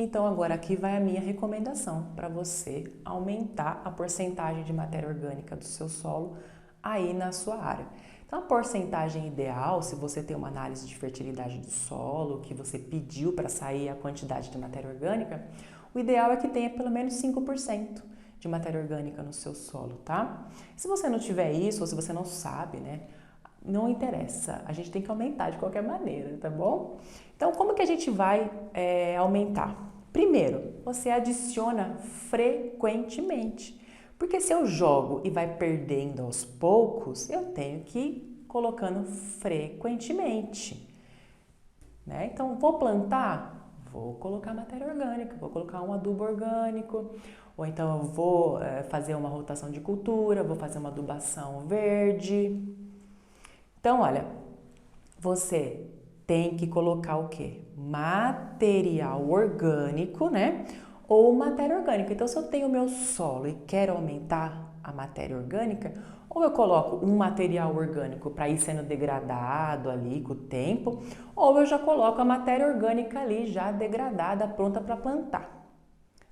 Então agora aqui vai a minha recomendação para você aumentar a porcentagem de matéria orgânica do seu solo aí na sua área. Então a porcentagem ideal, se você tem uma análise de fertilidade do solo, que você pediu para sair a quantidade de matéria orgânica, o ideal é que tenha pelo menos 5% de matéria orgânica no seu solo, tá? Se você não tiver isso, ou se você não sabe, né? Não interessa, a gente tem que aumentar de qualquer maneira, tá bom? Então, como que a gente vai aumentar? Primeiro, você adiciona frequentemente, porque se eu jogo e vai perdendo aos poucos, eu tenho que ir colocando frequentemente, né? Então, vou plantar? Vou colocar matéria orgânica, vou colocar um adubo orgânico, ou então eu vou fazer uma rotação de cultura, vou fazer uma adubação verde. Então, olha, você tem que colocar o quê? Material orgânico, né? Ou matéria orgânica. Então, se eu tenho o meu solo e quero aumentar a matéria orgânica, ou eu coloco um material orgânico para ir sendo degradado ali com o tempo, ou eu já coloco a matéria orgânica ali já degradada, pronta para plantar.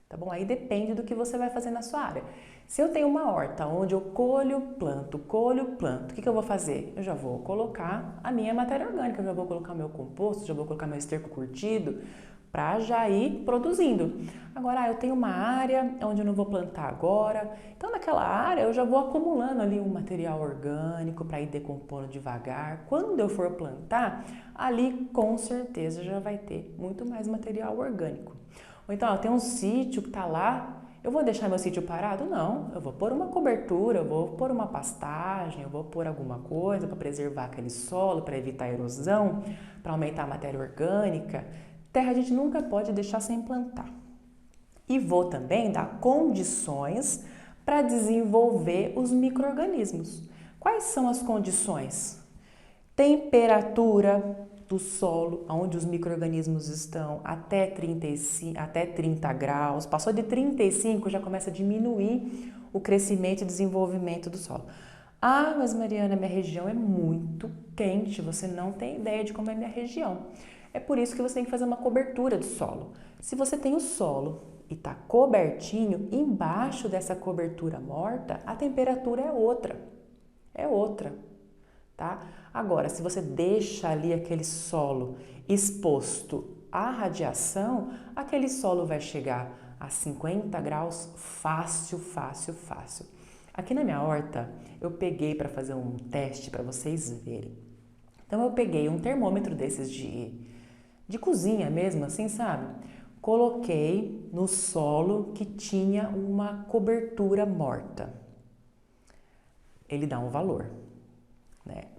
Tá bom? Aí depende do que você vai fazer na sua área. Se eu tenho uma horta onde eu colho, planto, o que eu vou fazer? Eu já vou colocar a minha matéria orgânica, eu já vou colocar meu composto, já vou colocar meu esterco curtido, para já ir produzindo. Agora, eu tenho uma área onde eu não vou plantar agora, então naquela área eu já vou acumulando ali um material orgânico para ir decompondo devagar. Quando eu for plantar, ali com certeza já vai ter muito mais material orgânico. Ou então, tem um sítio que está lá, eu vou deixar meu sítio parado? Não, eu vou pôr uma cobertura, eu vou pôr uma pastagem, eu vou pôr alguma coisa para preservar aquele solo, para evitar a erosão, para aumentar a matéria orgânica. Terra a gente nunca pode deixar sem plantar. E vou também dar condições para desenvolver os micro-organismos. Quais são as condições? Temperatura do solo, onde os micro-organismos estão, até 30 graus. Passou de 35, já começa a diminuir o crescimento e desenvolvimento do solo. Ah, mas Mariana, minha região é muito quente, você não tem ideia de como é minha região. É por isso que você tem que fazer uma cobertura do solo. Se você tem o solo e está cobertinho, embaixo dessa cobertura morta, a temperatura é outra. É outra. Tá? Agora, se você deixa ali aquele solo exposto à radiação, aquele solo vai chegar a 50 graus fácil, fácil, fácil. Aqui na minha horta, eu peguei para fazer um teste para vocês verem. Então, eu peguei um termômetro desses de cozinha mesmo, assim, sabe? Coloquei no solo que tinha uma cobertura morta. Ele dá um valor.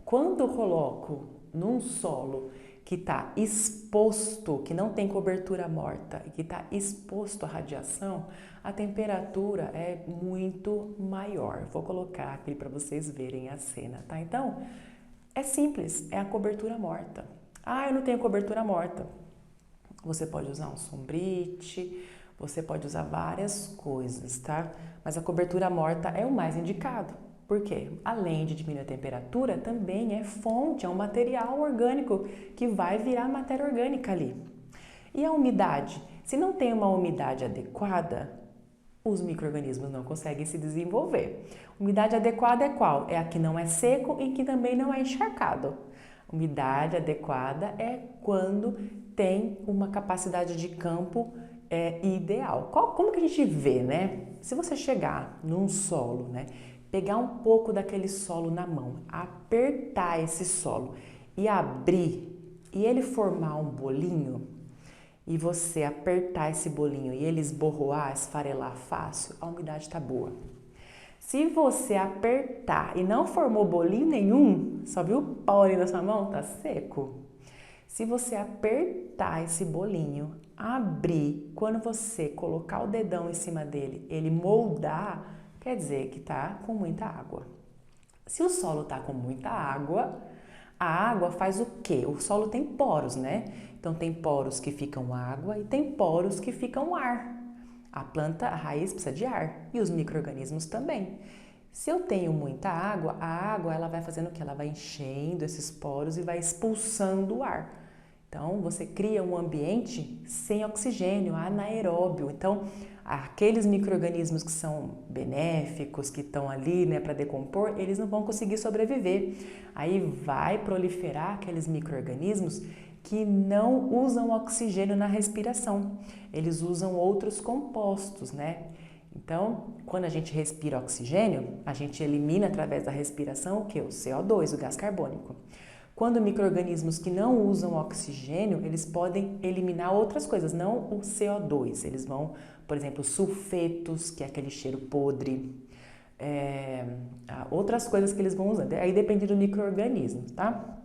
Quando eu coloco num solo que está exposto, que não tem cobertura morta e que está exposto à radiação, a temperatura é muito maior. Vou colocar aqui para vocês verem a cena, tá? Então, é simples, é a cobertura morta. Ah, eu não tenho cobertura morta. Você pode usar um sombrite, você pode usar várias coisas, tá? Mas a cobertura morta é o mais indicado. Por quê? Além de diminuir a temperatura, também é fonte, é um material orgânico que vai virar matéria orgânica ali. E a umidade? Se não tem uma umidade adequada, os micro-organismos não conseguem se desenvolver. Umidade adequada é qual? É a que não é seco e que também não é encharcado. Umidade adequada é quando tem uma capacidade de campo ideal. Como que a gente vê, né? Se você chegar num solo, né? Pegar um pouco daquele solo na mão, apertar esse solo e abrir e ele formar um bolinho e você apertar esse bolinho e ele esborroar, esfarelar fácil, a umidade está boa. Se você apertar e não formou bolinho nenhum, só viu o pau ali na sua mão, tá seco. Se você apertar esse bolinho, abrir, quando você colocar o dedão em cima dele, ele moldar, quer dizer que está com muita água. Se o solo está com muita água, a água faz o quê? O solo tem poros, né? Então tem poros que ficam água e tem poros que ficam ar. A planta, a raiz precisa de ar e os micro-organismos também. Se eu tenho muita água, a água ela vai fazendo o quê? Ela vai enchendo esses poros e vai expulsando o ar. Então, você cria um ambiente sem oxigênio, anaeróbio. Então, aqueles micro-organismos que são benéficos, que estão ali, né, para decompor, eles não vão conseguir sobreviver. Aí vai proliferar aqueles micro-organismos que não usam oxigênio na respiração. Eles usam outros compostos, né? Então, quando a gente respira oxigênio, a gente elimina através da respiração o que? O CO2, o gás carbônico. Quando micro-organismos que não usam oxigênio, eles podem eliminar outras coisas, não o CO2. Eles vão, por exemplo, sulfetos, que é aquele cheiro podre, outras coisas que eles vão usando. Aí depende do micro-organismo, tá?